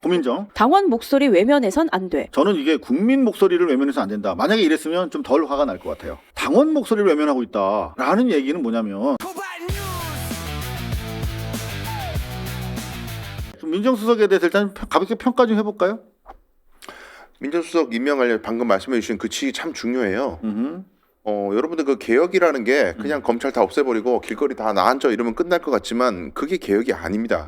고민정. 당원 목소리 외면해선 안 돼. 저는 이게 국민 목소리를 외면해서 안 된다. 만약에 이랬으면 좀 덜 화가 날 것 같아요. 당원 목소리를 외면하고 있다라는 얘기는 뭐냐면 좀 민정수석에 대해서 일단 가볍게 평가 좀 해볼까요? 민정수석 임명하려 방금 말씀해 주신 그 취지 참 중요해요. 여러분들 그 개혁이라는 게 그냥 검찰 다 없애버리고 길거리 다 나앉아 이러면 끝날 것 같지만 그게 개혁이 아닙니다.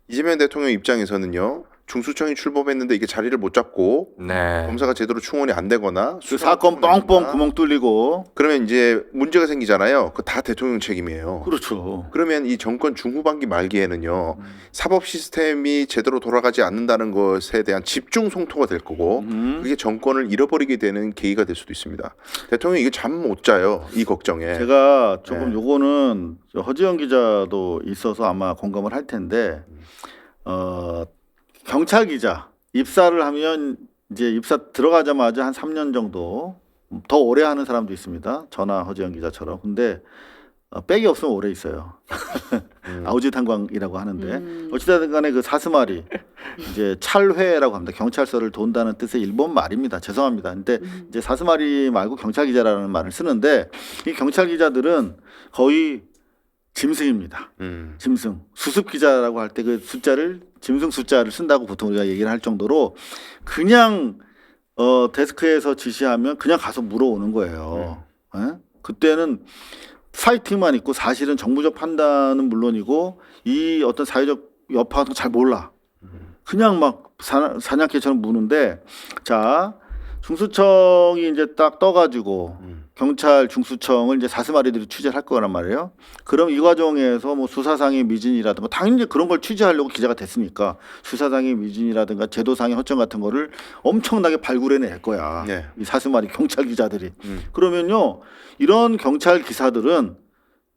이재명 대통령 입장에서는요. 중수청이 출범했는데 이게 자리를 못 잡고 검사가 제대로 충원이 안 되거나 그 사건 뻥뻥 구멍 뚫리고 그러면 이제 문제가 생기잖아요. 그 다 대통령 책임이에요. 그렇죠. 그러면 이 정권 중후반기 말기에는요. 사법 시스템이 제대로 돌아가지 않는다는 것에 대한 집중 성토가 될 거고 그게 정권을 잃어버리게 되는 계기가 될 수도 있습니다. 대통령이 이거 잠 못 자요. 이 걱정에. 제가 조금 요거는 허지영 기자도 있어서 아마 공감을 할 텐데 경찰 기자 입사를 하면 이제 입사 들어가자마자 한 3년 정도 더 오래 하는 사람도 있습니다. 저나 허지영 기자처럼. 근데 백이 없으면 오래 있어요. 아우지탄광이라고 하는데 어찌됐든 간에 그 사스마리 이제 찰회라고 합니다. 경찰서를 돈다는 뜻의 일본 말입니다. 죄송합니다. 근데 이제 사스마리 말고 경찰 기자라는 말을 쓰는데 이 경찰 기자들은 거의 짐승입니다. 짐승. 수습 기자라고 할 때 그 숫자를 짐승 숫자를 쓴다고 보통 우리가 얘기를 할 정도로 그냥 데스크에서 지시하면 그냥 가서 물어오는 거예요. 예? 그때는 파이팅만 있고 사실은 정부적 판단은 물론이고 이 어떤 사회적 여파도 잘 몰라. 그냥 막 사냥개처럼 무는데 자 중수청이 이제 딱 떠가지고 경찰 중수청을 이제 사스마리들이 취재를 할 거란 말이에요. 그럼 이 과정에서 뭐 수사상의 미진이라든가 당연히 이제 그런 걸 취재하려고 기자가 됐으니까 수사상의 미진이라든가 제도상의 허점 같은 거를 엄청나게 발굴해낼 거야. 네. 이 사스마리 경찰 기자들이. 그러면요 이런 경찰 기사들은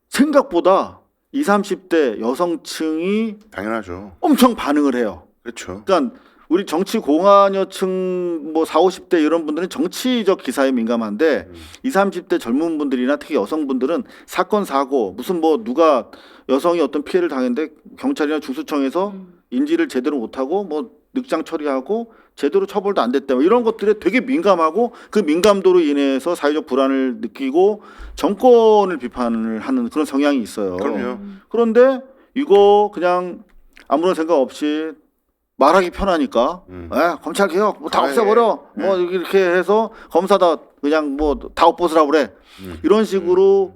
생각보다 20, 30대 여성층이 당연하죠. 엄청 반응을 해요. 그렇죠. 그러니까 우리 정치 공화여층 뭐 40, 50대 이런 분들은 정치적 기사에 민감한데 20, 30대 젊은 분들이나 특히 여성분들은 사건 사고 무슨 뭐 누가 여성이 어떤 피해를 당했는데 경찰이나 중수청에서 인지를 제대로 못하고 뭐 늑장 처리하고 제대로 처벌도 안 됐다 뭐 이런 것들에 되게 민감하고 그 민감도로 인해서 사회적 불안을 느끼고 정권을 비판을 하는 그런 성향이 있어요. 그럼요. 그런데 이거 그냥 아무런 생각 없이 말하기 편하니까 검찰 개혁 뭐 다 없애버려 뭐 이렇게 해서 검사다 그냥 뭐 다 엎어서라 그래 이런 식으로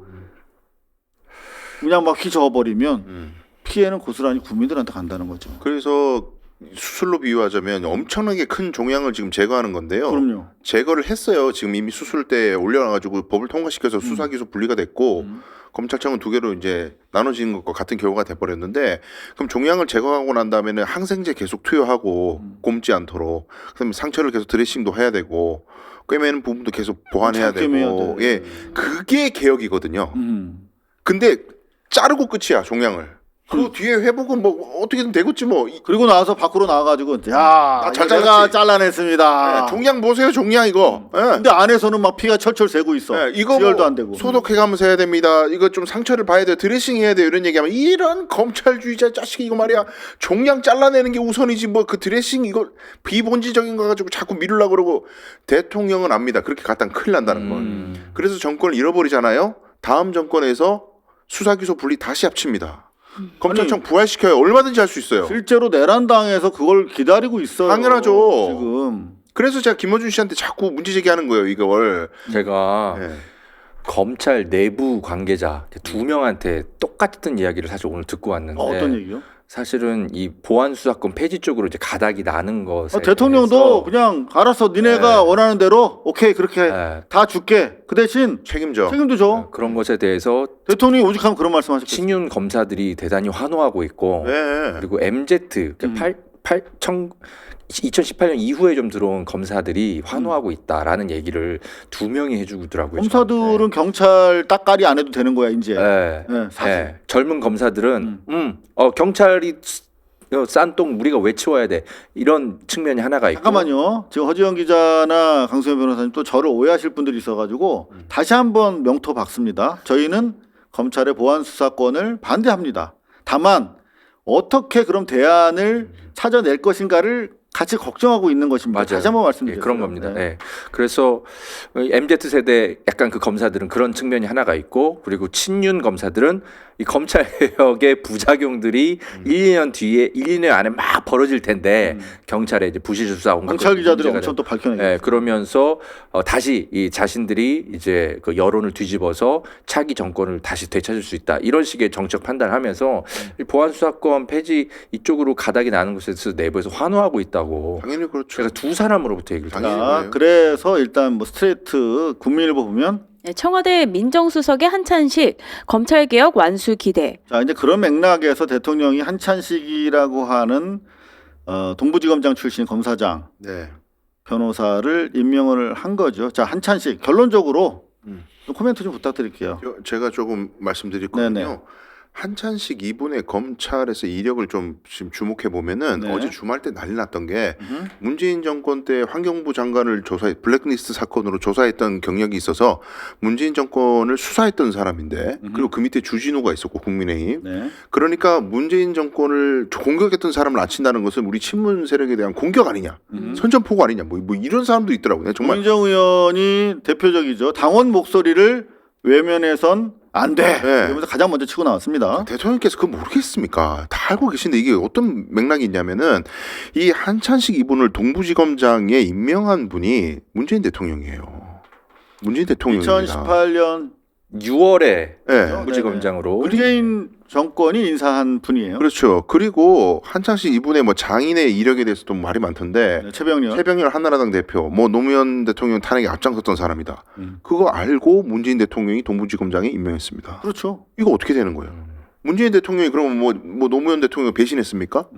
그냥 막 휘저어버리면 피해는 고스란히 국민들한테 간다는 거죠. 그래서 수술로 비유하자면 엄청나게 큰 종양을 지금 제거하는 건데요. 그럼요. 제거를 했어요. 지금 이미 수술대에 올려놔가지고 법을 통과시켜서 수사기소 분리가 됐고 검찰청은 두 개로 이제 나눠지는 것과 같은 결과가 돼버렸는데 그럼 종양을 제거하고 난 다음에는 항생제 계속 투여하고 곪지 않도록 그다음에 상처를 계속 드레싱도 해야 되고 꿰매는 부분도 계속 보완해야 되고 예 그게 개혁이거든요. 근데 자르고 끝이야 종양을. 그 뒤에 회복은 뭐 어떻게든 되겠지 뭐. 그리고 나와서 밖으로 나와가지고 야 제가 잘라냈습니다. 네, 종양 보세요 종양 이거. 네. 근데 안에서는 막 피가 철철 새고 있어. 네, 이거 지혈도 뭐 안 되고. 소독해가면서 해야 됩니다. 이거 좀 상처를 봐야 돼요. 드레싱 해야 돼요. 이런 얘기하면 이런 검찰주의자 자식이 이거 말이야. 종양 잘라내는 게 우선이지 뭐 그 드레싱 이거 비본질적인 거 가지고 자꾸 미루려고 그러고 대통령은 압니다. 그렇게 갖다 큰일 난다는 걸. 그래서 정권을 잃어버리잖아요. 다음 정권에서 수사기소 분리 다시 합칩니다. 검찰청 부활시켜요. 얼마든지 할 수 있어요. 실제로 내란당에서 그걸 기다리고 있어요. 당연하죠. 지금. 그래서 제가 김어준 씨한테 자꾸 문제 제기하는 거예요. 이걸. 제가 네. 검찰 내부 관계자 2명한테 똑같은 이야기를 사실 오늘 듣고 왔는데 어떤 얘기요? 사실은 이 보안 수사권 폐지 쪽으로 이제 가닥이 나는 것에 대통령도 대해서 그냥 알았어 니네가 네. 원하는 대로 오케이 그렇게 네. 다 줄게 그 대신 책임져. 책임도 줘. 그런 것에 대해서 대통령이 오죽하면 그런 말씀하셨겠어요. 친윤 검사들이 대단히 환호하고 있고 네. 그리고 MZ 2018년 이후에 좀 들어온 검사들이 환호하고 있다라는 얘기를 2명이 해주더라고요. 검사들은 경찰 따까리 안 해도 되는 거야 이제. 네. 네, 사실. 네. 젊은 검사들은 경찰이 싼똥 우리가 왜 치워야 돼 이런 측면이 하나가 있고 잠깐만요. 지금 허지영 기자나 강수현 변호사님 또 저를 오해하실 분들이 있어가지고 다시 한번 명토 박습니다. 저희는 검찰의 보안 수사권을 반대합니다. 다만 어떻게 그럼 대안을 찾아낼 것인가를 같이 걱정하고 있는 것입니다. 맞아요. 다시 한번 말씀드리겠습니다. 그런 겁니다. 네. 그래서 MZ 세대 약간 그 검사들은 그런 측면이 하나가 있고, 그리고 친윤 검사들은 이 검찰 개혁의 부작용들이 1, 2년 뒤에 1, 2년 안에 막 벌어질 텐데 경찰에 이제 부실 수사 온갖 경찰 기자들이 문제가 엄청 또 밝혀내고 네, 그러면서 다시 이 자신들이 이제 그 여론을 뒤집어서 차기 정권을 다시 되찾을 수 있다, 이런 식의 정책 판단을 하면서 이 보안 수사권 폐지 이쪽으로 가닥이 나는 것에서 내부에서 환호하고 있다고. 당연히 그렇죠. 제가 두 사람으로부터 얘기를 당연히 들었어요. 자, 그래요. 그래서 일단 뭐 스트레이트 국민일보 보면 네, 청와대 민정수석의 한찬식 검찰개혁 완수 기대. 자 이제 그런 맥락에서 대통령이 한찬식이라고 하는 동부지검장 출신 검사장 네. 변호사를 임명을 한 거죠. 자 한찬식 결론적으로 좀 코멘트 좀 부탁드릴게요. 제가 조금 말씀드릴 거군요. 네네. 한찬식 이분의 검찰에서 이력을 좀 지금 주목해 보면은 네. 어제 주말 때 난리 났던 게 문재인 정권 때 환경부 장관을 블랙리스트 사건으로 조사했던 경력이 있어서 문재인 정권을 수사했던 사람인데, 그리고 그 밑에 주진우가 있었고 국민의힘. 네. 그러니까 문재인 정권을 공격했던 사람을 앉힌다는 것은 우리 친문 세력에 대한 공격 아니냐, 선전포고 아니냐, 뭐 이런 사람도 있더라고요. 정말 고민정 의원이 대표적이죠. 당원 목소리를 외면해선 안 돼. 네. 이러면서 가장 먼저 치고 나왔습니다. 대통령께서 그거 모르겠습니까? 다 알고 계신데 이게 어떤 맥락이 있냐면은 이 한찬식 이분을 동부지검장에 임명한 분이 문재인 대통령이에요. 문재인 대통령입니다. 2018년 6월에 네. 동부지검장으로 문재인 정권이 인사한 분이에요. 그렇죠. 그리고 한창식 이분의 뭐 장인의 이력에 대해서도 말이 많던데, 네, 최병렬. 최병렬 한나라당 대표, 뭐 노무현 대통령 탄핵에 앞장섰던 사람이다. 그거 알고 문재인 대통령이 동부지검장에 임명했습니다. 그렇죠. 이거 어떻게 되는 거예요? 문재인 대통령이 그러면 뭐 노무현 대통령 배신했습니까?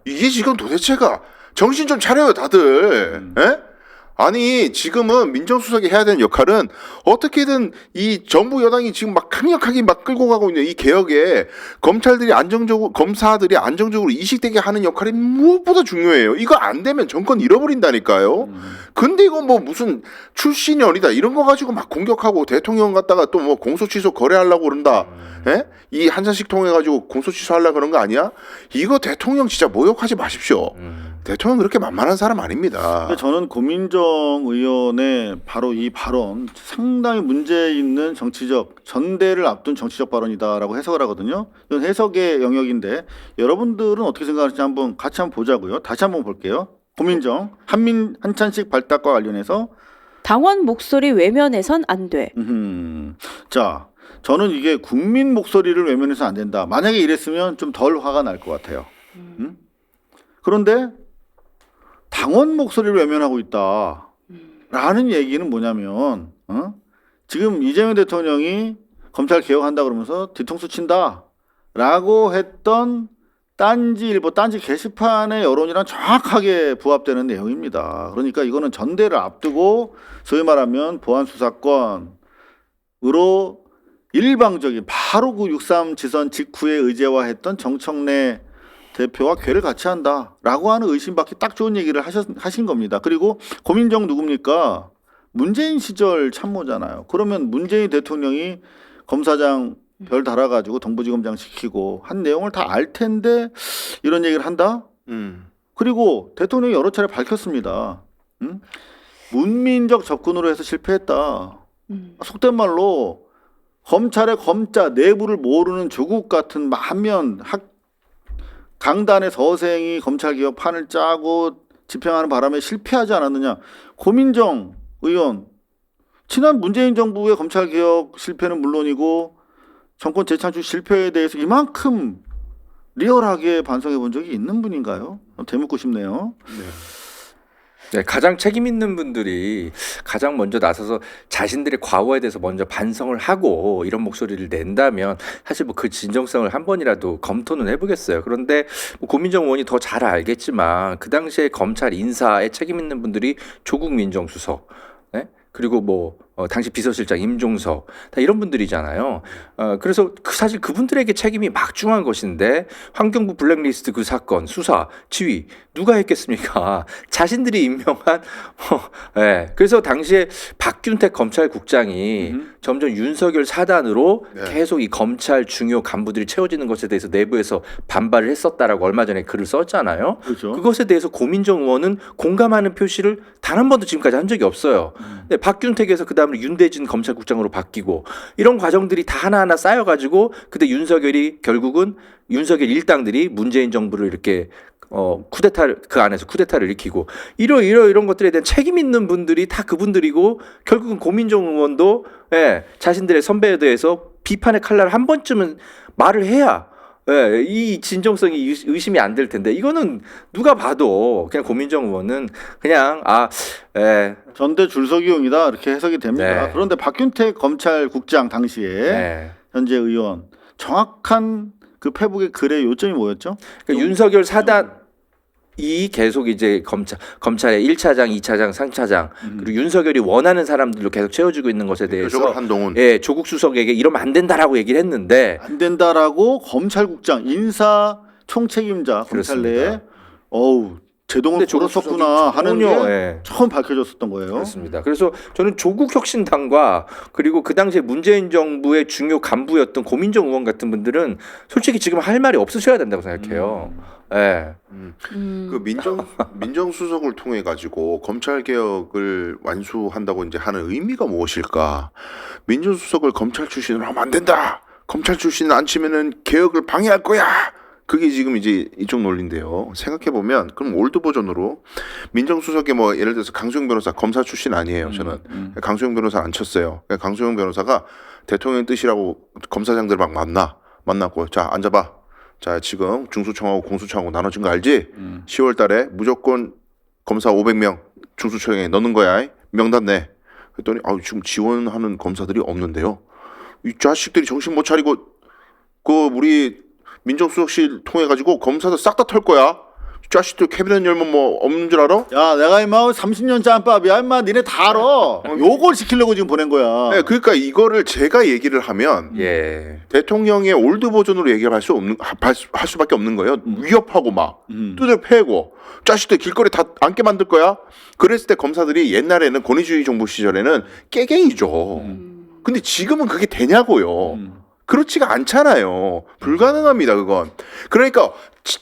이게 지금 도대체가 정신 좀 차려요, 다들. 예? 아니 지금은 민정수석이 해야 되는 역할은 어떻게든 이 정부 여당이 지금 막 강력하게 막 끌고 가고 있는 이 개혁에 검사들이 안정적으로 이식되게 하는 역할이 무엇보다 중요해요. 이거 안 되면 정권 잃어버린다니까요. 근데 이거 뭐 무슨 출신이 어리다 이런 거 가지고 막 공격하고 대통령 갖다가 또 뭐 공소취소 거래하려고 그런다. 예? 이 한잔씩 통해 가지고 공소취소 하려고 그런 거 아니야? 이거 대통령 진짜 모욕하지 마십시오. 대통령 그렇게 만만한 사람 아닙니다. 근데 저는 고민정 의원의 바로 이 발언 상당히 문제 있는 정치적 전대를 앞둔 정치적 발언이다라고 해석을 하거든요. 이건 해석의 영역인데 여러분들은 어떻게 생각하실지 한번 같이 한번 보자고요. 다시 한번 볼게요. 고민정 한찬식 발탁과 관련해서 당원 목소리 외면해선 안 돼. 자 저는 이게 국민 목소리를 외면해서 안 된다. 만약에 이랬으면 좀 덜 화가 날 것 같아요. 그런데 당원 목소리를 외면하고 있다라는 얘기는 뭐냐면 지금 이재명 대통령이 검찰 개혁한다 그러면서 뒤통수 친다라고 했던 딴지일보 딴지 게시판의 여론이랑 정확하게 부합되는 내용입니다. 그러니까 이거는 전대를 앞두고 소위 말하면 보안 수사권으로 일방적인 바로 그 6.3 지선 직후에 의제화했던 정청래 대표와 궤를 같이 한다라고 하는 의심받기 딱 좋은 얘기를 하신 겁니다. 그리고 고민정 누굽니까? 문재인 시절 참모잖아요. 그러면 문재인 대통령이 검사장 별 달아가지고 동부지검장 시키고 한 내용을 다 알 텐데 이런 얘기를 한다? 그리고 대통령이 여러 차례 밝혔습니다. 문민적 접근으로 해서 실패했다. 속된 말로 검찰의 검자 내부를 모르는 조국 같은 만면 강단의 서생이 검찰개혁 판을 짜고 집행하는 바람에 실패하지 않았느냐. 고민정 의원 지난 문재인 정부의 검찰개혁 실패는 물론이고 정권 재창출 실패에 대해서 이만큼 리얼하게 반성해 본 적이 있는 분인가요? 되묻고 싶네요. 네, 가장 책임 있는 분들이 가장 먼저 나서서 자신들의 과거에 대해서 먼저 반성을 하고 이런 목소리를 낸다면 사실 뭐 그 진정성을 한 번이라도 검토는 해보겠어요. 그런데 뭐 고민정 의원이 더 잘 알겠지만 그 당시에 검찰 인사에 책임 있는 분들이 조국 민정수석, 네? 그리고 뭐 당시 비서실장 임종석 다 이런 분들이잖아요. 그래서 사실 그분들에게 책임이 막중한 것인데 환경부 블랙리스트 그 사건 수사 지휘 누가 했겠습니까? 자신들이 임명한 예. 그래서 당시에 박균택 검찰국장이 점점 윤석열 사단으로 네. 계속 이 검찰 중요 간부들이 채워지는 것에 대해서 내부에서 반발을 했었다라고 얼마 전에 글을 썼잖아요. 그렇죠. 그것에 대해서 고민정 의원은 공감하는 표시를 단 한 번도 지금까지 한 적이 없어요. 근데 박균택에서 그 다음에 윤대진 검찰국장으로 바뀌고 이런 과정들이 다 하나하나 쌓여가지고 그때 윤석열이 결국은 윤석열 일당들이 문재인 정부를 이렇게 쿠데타를 그 안에서 쿠데타를 일으키고 이런 것들에 대한 책임 있는 분들이 다 그분들이고 결국은 고민정 의원도 예, 자신들의 선배에 대해서 비판의 칼날을 한 번쯤은 말을 해야 예, 이 진정성이 의심이 안 될 텐데 이거는 누가 봐도 그냥 고민정 의원은 그냥 예, 전대 줄서기용이다 이렇게 해석이 됩니다. 네. 그런데 박균택 검찰국장 당시에 예. 현재 의원 정확한 그 페북의 글의 요점이 뭐였죠? 그러니까 윤석열 사단이 계속 이제 검찰의 1차장, 2차장, 3차장 그리고 윤석열이 원하는 사람들로 계속 채워주고 있는 것에 대해서 대표적으로 한동훈. 예, 조국 수석에게 이러면 안 된다라고 얘기를 했는데 안 된다라고 검찰국장 인사 총책임자 검찰 내에 그렇습니다. 어우 제동을 근데 조국 걸었었구나 수석이 하는 게 전혀, 예. 처음 밝혀졌었던 거예요. 그렇습니다. 그래서 저는 조국 혁신당과 그리고 그 당시에 문재인 정부의 중요 간부였던 고민정 의원 같은 분들은 솔직히 지금 할 말이 없으셔야 된다고 생각해요. 예. 그 민정수석을 통해 가지고 검찰 개혁을 완수한다고 이제 하는 의미가 무엇일까? 민정수석을 검찰 출신으로 하면 안 된다. 검찰 출신을 안 치면은 개혁을 방해할 거야. 그게 지금 이제 이쪽 논리인데요. 생각해 보면 그럼 올드 버전으로 민정수석에 뭐 예를 들어서 강수영 변호사 검사 출신 아니에요. 저는 강수영 변호사 안 쳤어요. 강수영 변호사가 대통령 뜻이라고 검사장들 막 만났고 자 앉아봐. 자 지금 중수청하고 공수청하고 나눠진 거 알지? 10월달에 무조건 검사 500명 중수청에 넣는 거야. 명단 내. 그랬더니 지금 지원하는 검사들이 없는데요. 이 자식들이 정신 못 차리고 그 우리 민정수석실 통해 가지고 검사들 싹 다 털 거야. 이 자식들 캐비넷 열면 뭐 없는 줄 알아? 야 내가 임마 30년 짬밥이야 임마 니네 다 알아. 요걸 시키려고 지금 보낸 거야. 네, 그러니까 이거를 제가 얘기를 하면 예. 대통령의 올드 버전으로 얘기를 할 수밖에 없는 거예요. 위협하고 막 뚜들 패고 자식들 길거리 다 앉게 만들 거야. 그랬을 때 검사들이 옛날에는 권위주의 정부 시절에는 깨갱이죠. 근데 지금은 그게 되냐고요. 그렇지가 않잖아요. 불가능합니다, 그건. 그러니까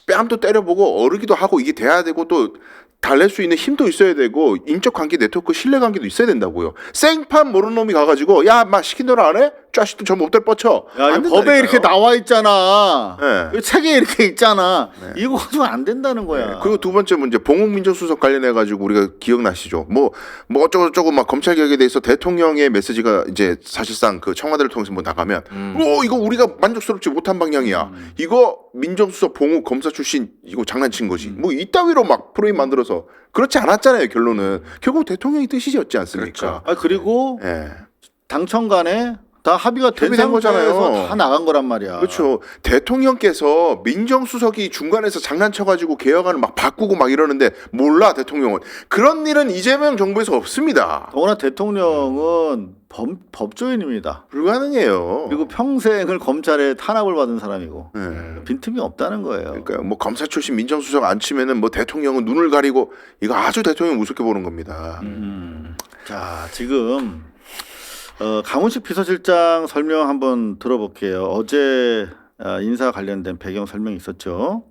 뺨도 때려보고 어르기도 하고 이게 돼야 되고 또 달랠 수 있는 힘도 있어야 되고 인적 관계 네트워크 신뢰 관계도 있어야 된다고요. 생판 모르는 놈이 가가지고 야, 막 시킨 대로 안 해? 자식들 저 못될 뻗쳐. 야, 안 이 법에 된다니까요. 이렇게 나와 있잖아. 네. 이 책에 이렇게 있잖아. 이거 가지고 안 된다는 거야. 그리고 두 번째 문제 봉옥민정수석 관련해 가지고 우리가 기억나시죠? 뭐 어쩌고저쩌고 막 검찰 개혁에 대해서 대통령의 메시지가 이제 사실상 그 청와대를 통해서 뭐 나가면 이거 우리가 만족스럽지 못한 방향이야. 이거 민정수석 봉옥 검사 출신 이거 장난친 거지. 뭐 이따위로 막 프레임 만들어서 그렇지 않았잖아요. 결론은 결국 대통령이 뜻이었지 않습니까? 아 그리고 예. 당청 간에 다 합의가 된 협의된 거잖아요. 상태에서 다 나간 거란 말이야. 그렇죠. 대통령께서 민정수석이 중간에서 장난쳐가지고 개혁안을 막 바꾸고 막 이러는데 몰라 대통령은 그런 일은 이재명 정부에서 없습니다. 더구나 대통령은 법조인입니다. 불가능해요. 그리고 평생을 검찰에 탄압을 받은 사람이고 네. 빈틈이 없다는 거예요. 그러니까 뭐 검사 출신 민정수석 안 치면은 뭐 대통령은 눈을 가리고 이거 아주 대통령 우습게 보는 겁니다. 자 지금 강훈식 비서실장 설명 한번 들어볼게요. 어제 인사 관련된 배경 설명이 있었죠.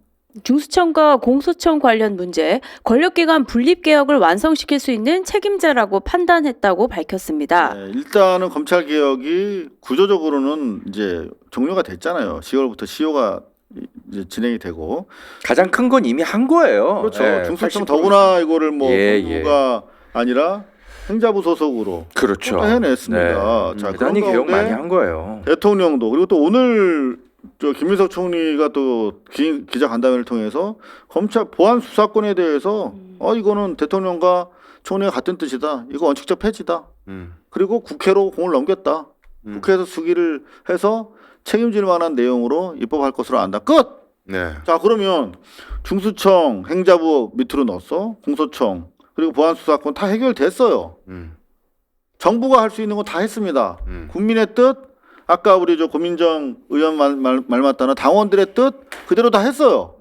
중수청과 공수청 관련 문제, 권력기관 분립개혁을 완성시킬 수 있는 책임자라고 판단했다고 밝혔습니다. 네, 일단은 검찰 개혁이 구조적으로는 이제 종료가 됐잖아요. 10월부터 시효가 이제 진행이 되고. 가장 큰 건 이미 한 거예요. 그렇죠. 예, 중수청 80%. 더구나 이거를 뭐 예, 법무부가 아니라 행자부 소속으로 그렇죠. 해냈습니다. 자, 대단히 그런 개혁 가운데 많이 한 거예요. 대통령도 그리고 또 오늘 김민석 총리가 또 기자 간담회를 통해서 검찰 보안 수사권에 대해서 이거는 대통령과 총리가 같은 뜻이다. 이거 원칙적 폐지다. 그리고 국회로 공을 넘겼다. 국회에서 수기를 해서 책임질 만한 내용으로 입법할 것으로 안다. 끝. 네. 자 그러면 중수청 행자부 밑으로 넣었어. 공소청 그리고 보안 수사권 다 해결됐어요. 정부가 할 수 있는 거 다 했습니다. 음. 국민의 뜻, 아까 우리 저 고민정 의원 말 맞다나 당원들의 뜻 그대로 다 했어요.